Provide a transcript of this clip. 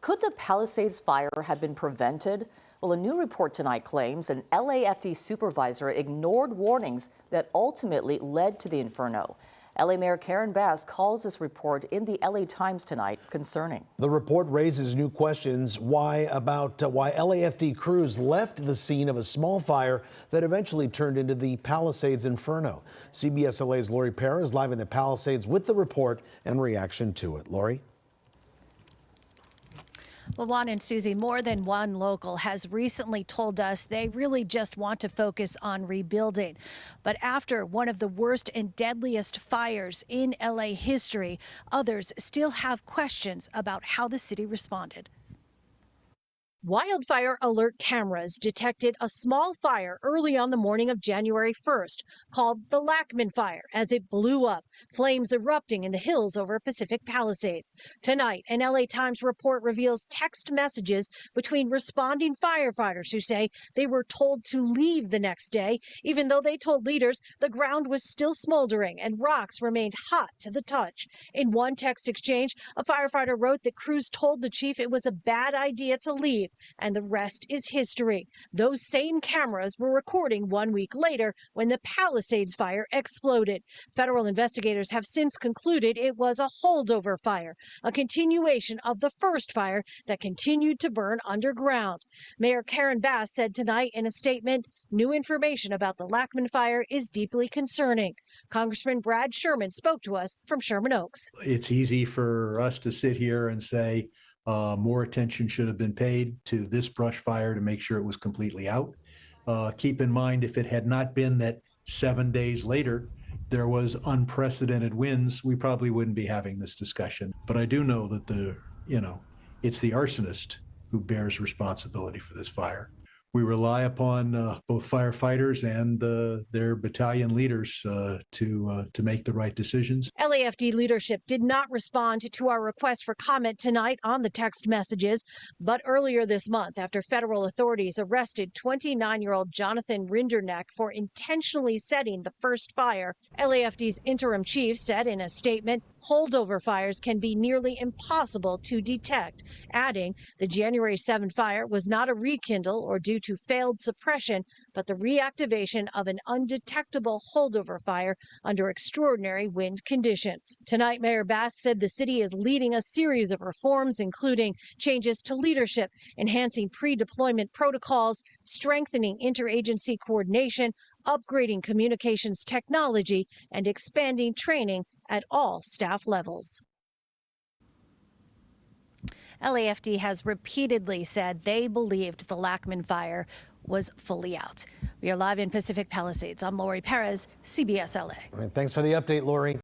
Could the Palisades fire have been prevented? Well, a new report tonight claims an LAFD supervisor ignored warnings that ultimately led to the inferno. LA Mayor Karen Bass calls this report in the LA Times tonight concerning. The report raises new questions why LAFD crews left the scene of a small fire that eventually turned into the Palisades inferno. CBS LA's Laurie Perez live in the Palisades with the report and reaction to it. Laurie? Well, Juan and Susie, more than one local has recently told us they really just want to focus on rebuilding. But after one of the worst and deadliest fires in LA history, others still have questions about how the city responded. Wildfire alert cameras detected a small fire early on the morning of January 1st, called the Lachman Fire, as it blew up, flames erupting in the hills over Pacific Palisades. Tonight, an LA Times report reveals text messages between responding firefighters who say they were told to leave the next day, even though they told leaders the ground was still smoldering and rocks remained hot to the touch. In one text exchange, a firefighter wrote that crews told the chief it was a bad idea to leave, and the rest is history. Those same cameras were recording 1 week later when the Palisades fire exploded. Federal investigators have since concluded it was a holdover fire, a continuation of the first fire that continued to burn underground. Mayor Karen Bass said tonight in a statement, new information about the Lachman Fire is deeply concerning. Congressman Brad Sherman spoke to us from Sherman Oaks. It's easy for us to sit here and say, more attention should have been paid to this brush fire to make sure it was completely out. Keep in mind, if it had not been that 7 days later there was unprecedented winds, we probably wouldn't be having this discussion. But I do know that it's the arsonist who bears responsibility for this fire. We rely upon both firefighters and their battalion leaders to make the right decisions. LAFD leadership did not respond to our request for comment tonight on the text messages, but earlier this month, after federal authorities arrested 29-year-old Jonathan Rinderneck for intentionally setting the first fire, LAFD's interim chief said in a statement, holdover fires can be nearly impossible to detect, adding the January 7 fire was not a rekindle or due to failed suppression, but the reactivation of an undetectable holdover fire under extraordinary wind conditions. Tonight, Mayor Bass said the city is leading a series of reforms, including changes to leadership, enhancing pre-deployment protocols, strengthening interagency coordination, upgrading communications technology, and expanding training at all staff levels. LAFD has repeatedly said they believed the Lachman Fire was fully out. We are live in Pacific Palisades. I'm Laurie Perez, CBS LA. All right, thanks for the update, Laurie.